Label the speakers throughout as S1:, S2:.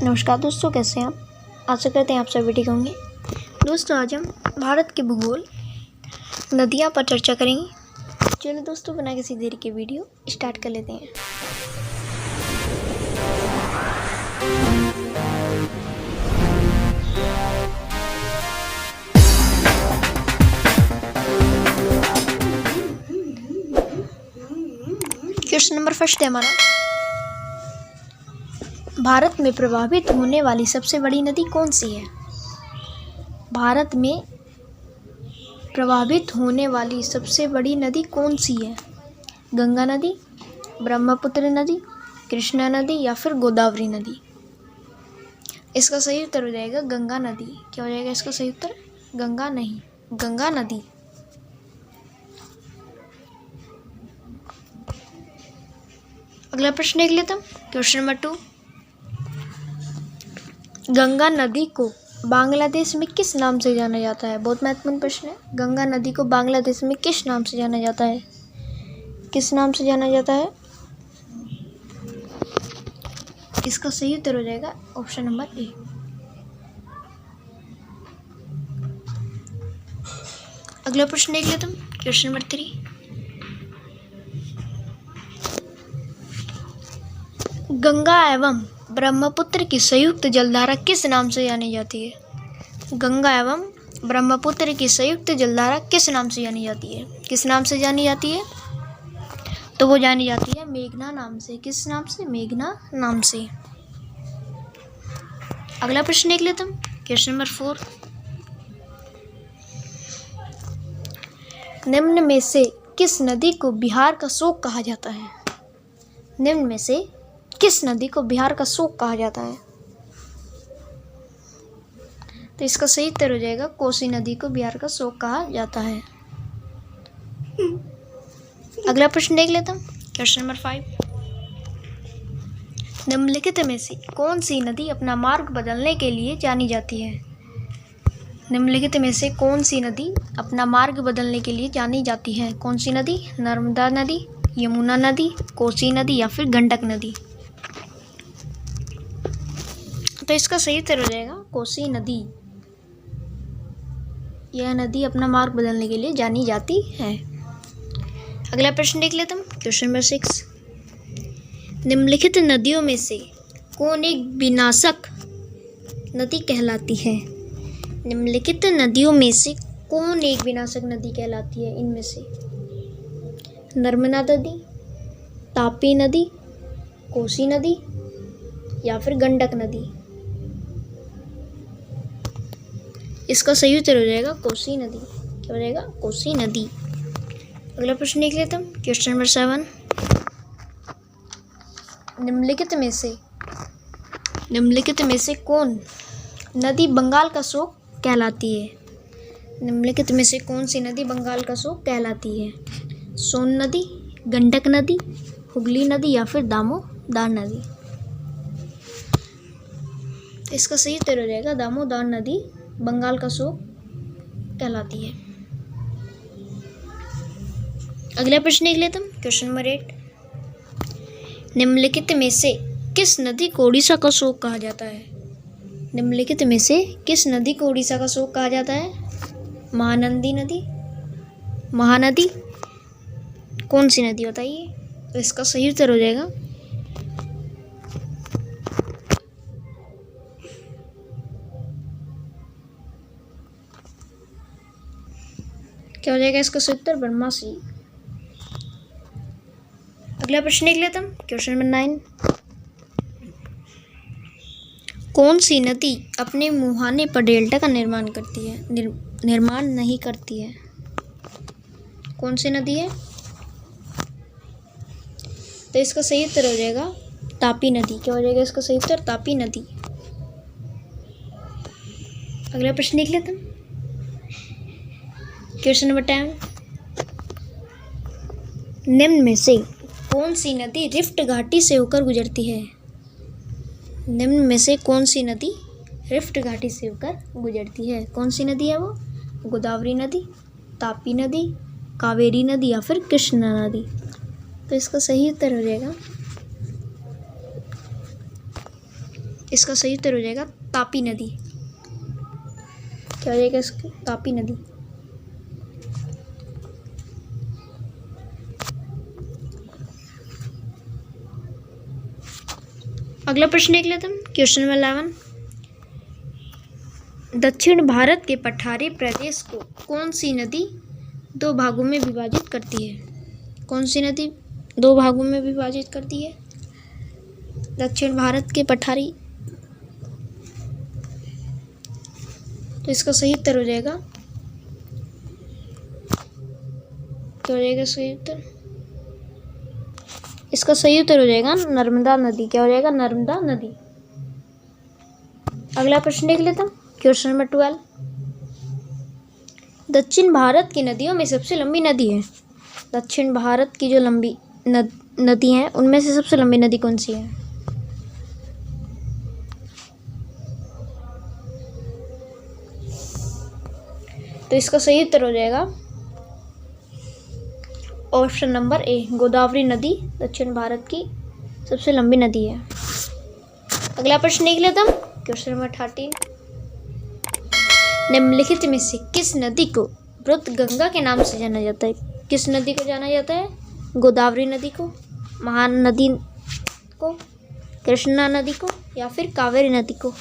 S1: नमस्कार दोस्तों, कैसे हैं आप। आशा करते हैं आप सभी ठीक होंगे। दोस्तों, आज हम भारत के भूगोल नदियाँ पर चर्चा करेंगे। चलिए दोस्तों, बिना किसी देरी के वीडियो स्टार्ट कर लेते हैं। क्वेश्चन नंबर फर्स्ट है हमारा, भारत में प्रभावित होने वाली सबसे बड़ी नदी कौन सी है। भारत में प्रभावित होने वाली सबसे बड़ी नदी कौन सी है। गंगा नदी, ब्रह्मपुत्र नदी, कृष्णा नदी या फिर गोदावरी नदी। इसका सही उत्तर हो जाएगा गंगा नदी। क्या हो जाएगा इसका सही उत्तर? गंगा नहीं, गंगा नदी। अगला प्रश्न देख लेते हैं। क्वेश्चन नंबर 2, गंगा नदी को बांग्लादेश में किस नाम से जाना जाता है। बहुत महत्वपूर्ण प्रश्न है। गंगा नदी को बांग्लादेश में किस नाम से जाना जाता है? किस नाम से जाना जाता है? इसका सही उत्तर हो जाएगा ऑप्शन नंबर ए। अगला प्रश्न देख लेते हैं। क्वेश्चन नंबर 3, गंगा एवं ब्रह्मपुत्र की संयुक्त जलधारा किस नाम से जानी जाती है। गंगा एवं ब्रह्मपुत्र की संयुक्त जलधारा किस नाम से जानी जाती है? किस नाम से जानी जाती है? तो वो जानी जाती है मेघना नाम से। किस नाम से? मेघना नाम से। अगला प्रश्न देख लेते हैं। क्वेश्चन नंबर 4, निम्न में से किस नदी को बिहार का शोक कहा जाता है। निम्न में से किस नदी को बिहार का शोक कहा जाता है? तो इसका सही उत्तर हो जाएगा कोसी नदी को बिहार का शोक कहा जाता है। अगला प्रश्न देख लेता हूँ। क्वेश्चन नंबर 5, निम्नलिखित में से कौन सी नदी अपना मार्ग बदलने के लिए जानी जाती है। निम्नलिखित में से कौन सी नदी अपना मार्ग बदलने के लिए जानी जाती है? कौन सी नदी? नर्मदा नदी, यमुना नदी, कोसी नदी या फिर गंडक नदी। तो इसका सही उत्तर हो जाएगा कोसी नदी। यह नदी अपना मार्ग बदलने के लिए जानी जाती है। अगला प्रश्न देख लेते हैं। क्वेश्चन नंबर 6, निम्नलिखित नदियों में से कौन एक विनाशक नदी कहलाती है। निम्नलिखित नदियों में से कौन एक विनाशक नदी कहलाती है? इनमें से नर्मदा नदी, तापी नदी, कोसी नदी या फिर गंडक नदी। इसका सही उत्तर हो जाएगा कोसी नदी। क्या हो जाएगा? कोसी नदी। अगला प्रश्न देख लेते हैं। क्वेश्चन नंबर 7, निम्नलिखित में से कौन नदी बंगाल का शोक कहलाती है। निम्नलिखित में से कौन सी नदी बंगाल का शोक कहलाती है? सोन नदी, गंडक नदी, हुगली नदी या फिर दामोदर नदी। इसका सही उत्तर हो जाएगा दामोदर नदी बंगाल का शोक कहलाती है। अगला प्रश्न देख लेते हैं। क्वेश्चन नंबर 8, निम्नलिखित में से किस नदी को उड़ीसा का शोक कहा जाता है। निम्नलिखित में से किस नदी को उड़ीसा का शोक कहा जाता है? महानंदी नदी, महानदी, कौन सी नदी बताइए। तो इसका सही उत्तर हो जाएगा क्या हो जाएगा इसका सही उत्तर? ब्रह्मसी। अगला प्रश्न देख लेते हैं। क्वेश्चन नंबर 9, कौन सी नदी अपने मुहाने पर डेल्टा का निर्माण करती है। निर्माण नहीं करती है। कौन सी नदी है? तो इसका सही उत्तर हो जाएगा तापी नदी। क्या हो जाएगा इसका सही उत्तर? तापी नदी। अगला प्रश्न देख लेते हैं। क्वेश्चन नंबर 10, निम्न में से कौन सी नदी रिफ्ट घाटी से होकर गुजरती है। निम्न में से कौन सी नदी रिफ्ट घाटी से होकर गुजरती है? कौन सी नदी है वो? गोदावरी नदी, तापी नदी, कावेरी नदी या फिर कृष्णा नदी। तो इसका सही उत्तर हो जाएगा इसका सही उत्तर हो जाएगा तापी नदी। क्या हो जाएगा इसका? तापी नदी। अगला प्रश्न देख लेते हैं, क्वेश्चन नंबर 11। दक्षिण भारत के पठारी प्रदेश को कौन सी नदी दो भागों में विभाजित करती है? कौन सी नदी दो भागों में विभाजित करती है दक्षिण भारत के पठारी? तो इसका सही उत्तर हो जाएगा, क्या हो जाएगा सही उत्तर? इसका सही उत्तर हो जाएगा नर्मदा नदी। क्या हो जाएगा? नर्मदा नदी। अगला प्रश्न देख लेता हूँ, क्वेश्चन नंबर 12। दक्षिण भारत की नदियों में सबसे लंबी नदी है। दक्षिण भारत की जो लंबी नदी हैं उनमें से सबसे लंबी नदी कौन सी है? तो इसका सही उत्तर हो जाएगा ऑप्शन नंबर ए, गोदावरी नदी दक्षिण भारत की सबसे लंबी नदी है। अगला प्रश्न देख लेता हूँ, क्वेश्चन नंबर 13। निम्नलिखित में से किस नदी को वृत गंगा के नाम से जाना जाता है? किस नदी को जाना जाता है? गोदावरी नदी को, महानदी को, कृष्णा नदी को या फिर कावेरी नदी को?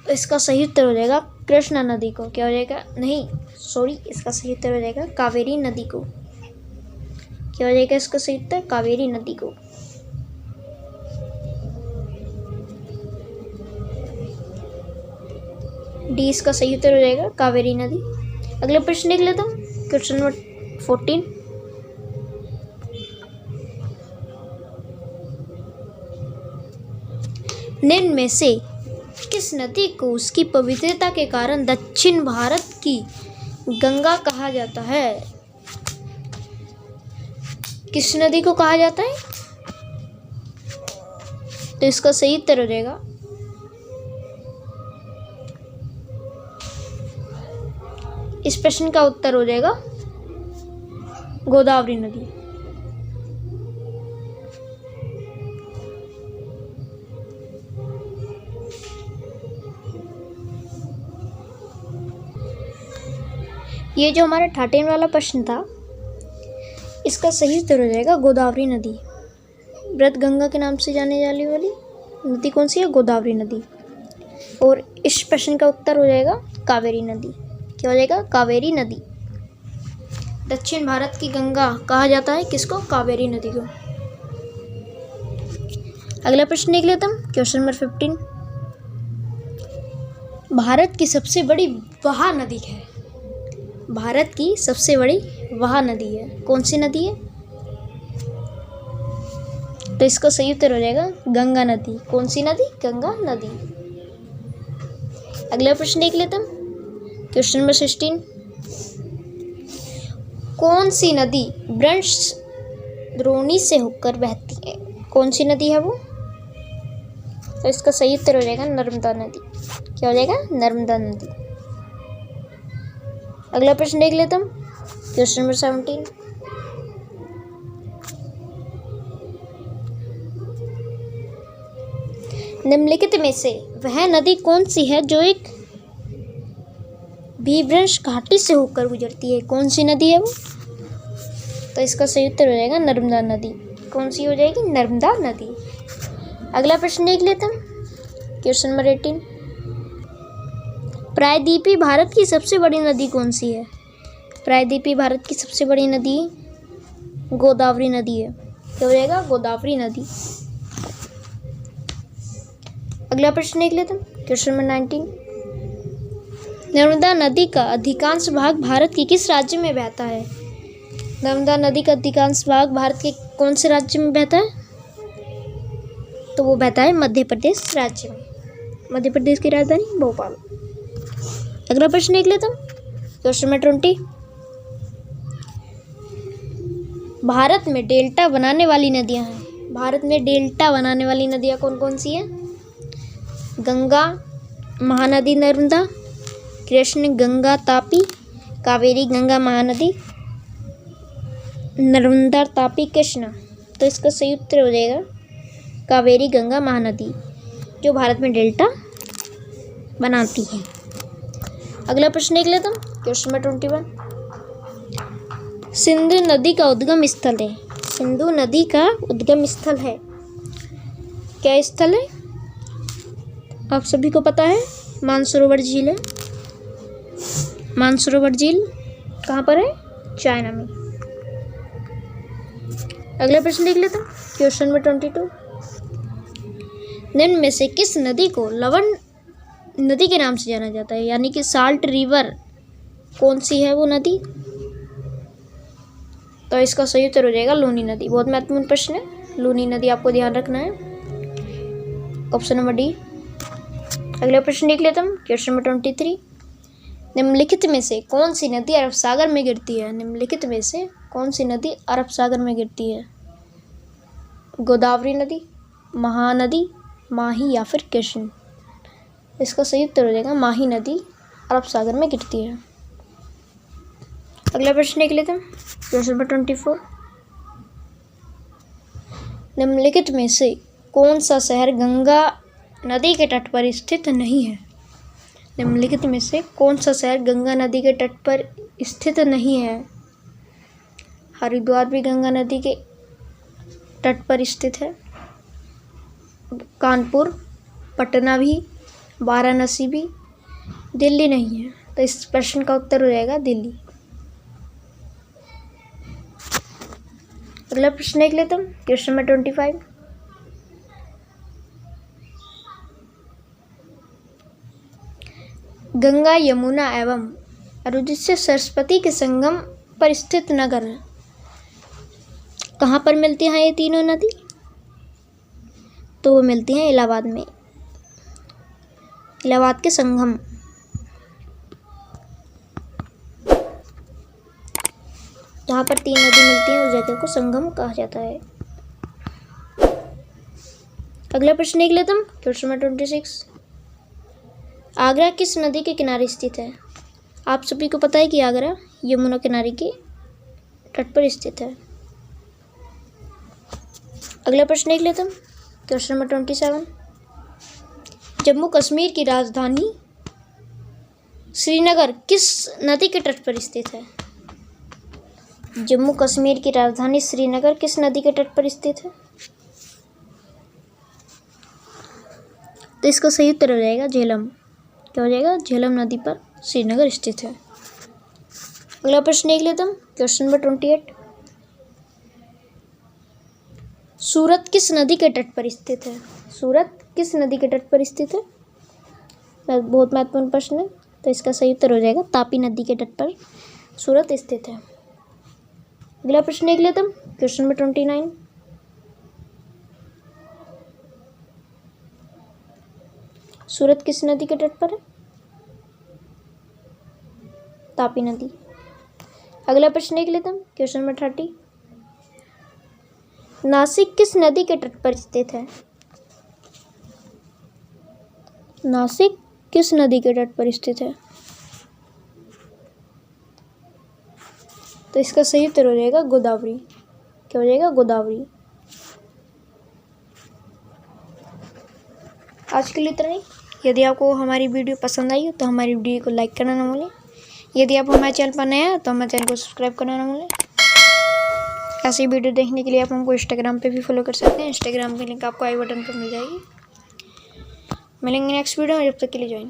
S1: इसका सही उत्तर हो जाएगा कृष्णा नदी को। क्या हो जाएगा? नहीं सॉरी, इसका सही उत्तर हो जाएगा कावेरी नदी को। क्या हो जाएगा इसका सही उत्तर? कावेरी नदी को। डी इसका सही उत्तर हो जाएगा कावेरी नदी। अगला प्रश्न देख लेता हूँ, क्वेश्चन नंबर 14। निम्न में से किस नदी को उसकी पवित्रता के कारण दक्षिण भारत की गंगा कहा जाता है? किस नदी को कहा जाता है? तो इसका सही उत्तर हो जाएगा इस प्रश्न का उत्तर हो जाएगा गोदावरी नदी। ये जो हमारा 13 वाला प्रश्न था इसका सही उत्तर हो जाएगा गोदावरी नदी। वृत गंगा के नाम से जाने जाने वाली नदी कौन सी है? गोदावरी नदी। और इस प्रश्न का उत्तर हो जाएगा कावेरी नदी। क्या हो जाएगा? कावेरी नदी। दक्षिण भारत की गंगा कहा जाता है किसको? कावेरी नदी को। अगला प्रश्न देख लेता हूँ, क्वेश्चन नंबर 15। भारत की सबसे बड़ी वहा नदी है। भारत की सबसे बड़ी वहा नदी है, कौन सी नदी है? तो इसका सही उत्तर हो जाएगा गंगा नदी। कौन सी नदी? गंगा नदी। अगला प्रश्न देख लेता हूँ, क्वेश्चन नंबर 16। कौन सी नदी वृंश द्रोणी से होकर बहती है? कौन सी नदी है वो? तो इसका सही उत्तर हो जाएगा नर्मदा नदी। क्या हो जाएगा? नर्मदा नदी। अगला प्रश्न देख लेता हूँ, क्वेश्चन नंबर 17। निम्नलिखित में से वह नदी कौन सी है जो एक भीवृंश घाटी से होकर गुजरती है? कौन सी नदी है वो? तो इसका सही उत्तर हो जाएगा नर्मदा नदी। कौन सी हो जाएगी? नर्मदा नदी। अगला प्रश्न देख लेता हूँ, क्वेश्चन नंबर 18। प्रायद्वीपीय भारत की सबसे बड़ी नदी कौन सी है? प्रायद्वीपीय भारत की सबसे बड़ी नदी गोदावरी नदी है। क्या हो जाएगा? गोदावरी नदी। अगला प्रश्न देख लेते हैं, क्वेश्चन नंबर 19। नर्मदा नदी का अधिकांश भाग भारत के किस राज्य में बहता है? नर्मदा नदी का अधिकांश भाग भारत के कौन से राज्य में बहता है? तो वो बहता है मध्य प्रदेश राज्य में। मध्य प्रदेश की राजधानी भोपाल। अगला प्रश्न देख लेता हूँ, क्वेश्चन नंबर 20। भारत में डेल्टा बनाने वाली नदियाँ हैं। भारत में डेल्टा बनाने वाली नदियाँ कौन कौन सी हैं? गंगा, महानदी नर्मदा, कृष्ण गंगा तापी, कावेरी गंगा महानदी, नर्मदा तापी कृष्णा। तो इसका सही उत्तर हो जाएगा कावेरी गंगा महानदी जो भारत में डेल्टा बनाती है। अगला प्रश्न देख लेते हैं, क्वेश्चन नंबर 21। सिंधु नदी का उद्गम स्थल है। सिंधु नदी का उद्गम स्थल है, क्या स्थल है? आप सभी को पता है, मानसरोवर झील है। मानसरोवर झील कहाँ पर है? चाइना में। अगला प्रश्न देख लेते हैं, क्वेश्चन नंबर 22। निम्न में से किस नदी को लवण नदी के नाम से जाना जाता है, यानी कि साल्ट रिवर? कौन सी है वो नदी? तो इसका सही उत्तर हो जाएगा लूनी नदी। बहुत महत्वपूर्ण प्रश्न है, लूनी नदी आपको ध्यान रखना है। Option number D. अगला प्रश्न देख लेते हैं, क्वेश्चन नंबर 23। निम्नलिखित में से कौन सी नदी अरब सागर में गिरती है? निम्नलिखित में से कौन सी नदी अरब सागर में गिरती है? गोदावरी नदी, महानदी, माही या फिर कृष्ण? इसका सही उत्तर हो जाएगा माही नदी अरब सागर में गिरती है। अगला प्रश्न देख लेते हैं, क्वेश्चन नंबर 24। निम्नलिखित में से कौन सा शहर गंगा नदी के तट पर स्थित नहीं है? निम्नलिखित में से कौन सा शहर गंगा नदी के तट पर स्थित नहीं है? हरिद्वार भी गंगा नदी के तट पर स्थित है, कानपुर, पटना भी, वाराणसी भी, दिल्ली नहीं है। तो इस प्रश्न का उत्तर हो जाएगा दिल्ली। अगला प्रश्न देख लेते हैं, क्वेश्चन नंबर 25। गंगा, यमुना एवं अरुदिस्य सरस्वती के संगम पर स्थित नगर कहाँ पर मिलती हैं ये तीनों नदी? तो वो मिलती हैं इलाहाबाद में, इलाहाबाद के संगम। जहाँ पर तीन नदी मिलती हैं उस जगह को संगम कहा जाता है। अगला प्रश्न देख लेते हैं, क्वेश्चन नंबर 26। आगरा किस नदी के किनारे स्थित है? आप सभी को पता है कि आगरा यमुना किनारे के तट पर स्थित है। अगला प्रश्न देख लेते हैं, क्वेश्चन नंबर 27। जम्मू कश्मीर की राजधानी श्रीनगर किस नदी के तट पर स्थित है? जम्मू कश्मीर की राजधानी श्रीनगर किस नदी के तट पर स्थित है? तो इसका सही उत्तर हो जाएगा झेलम। क्या हो जाएगा? झेलम नदी पर श्रीनगर स्थित है। अगला प्रश्न देख लेते हैं, क्वेश्चन नंबर 28। सूरत किस नदी के तट पर स्थित है? सूरत किस नदी के तट पर स्थित है? बहुत महत्वपूर्ण प्रश्न है, तो इसका सही उत्तर हो जाएगा तापी नदी के तट पर सूरत स्थित है। अगला प्रश्न देख लेते हैं, क्वेश्चन नंबर 29। सूरत किस नदी के तट पर है? तापी नदी। अगला प्रश्न देख लेते हैं, क्वेश्चन नंबर 30। नासिक किस नदी के तट पर स्थित है? नासिक किस नदी के तट पर स्थित है? तो इसका सही उत्तर हो जाएगा गोदावरी। क्या हो जाएगा? गोदावरी। आज के लिए इतना ही। यदि आपको हमारी वीडियो पसंद आई हो तो हमारी वीडियो को लाइक करना ना भूलें। यदि आप हमारे चैनल पर नए हैं तो हमारे चैनल को सब्सक्राइब करना ना भूलें। ऐसी वीडियो देखने के लिए आप हमको इंस्टाग्राम पे भी फॉलो कर सकते हैं। इंस्टाग्राम की लिंक आपको आई बटन पर मिल जाएगी। मिलेंगे नेक्स्ट वीडियो में, जब तक के लिए जॉइन।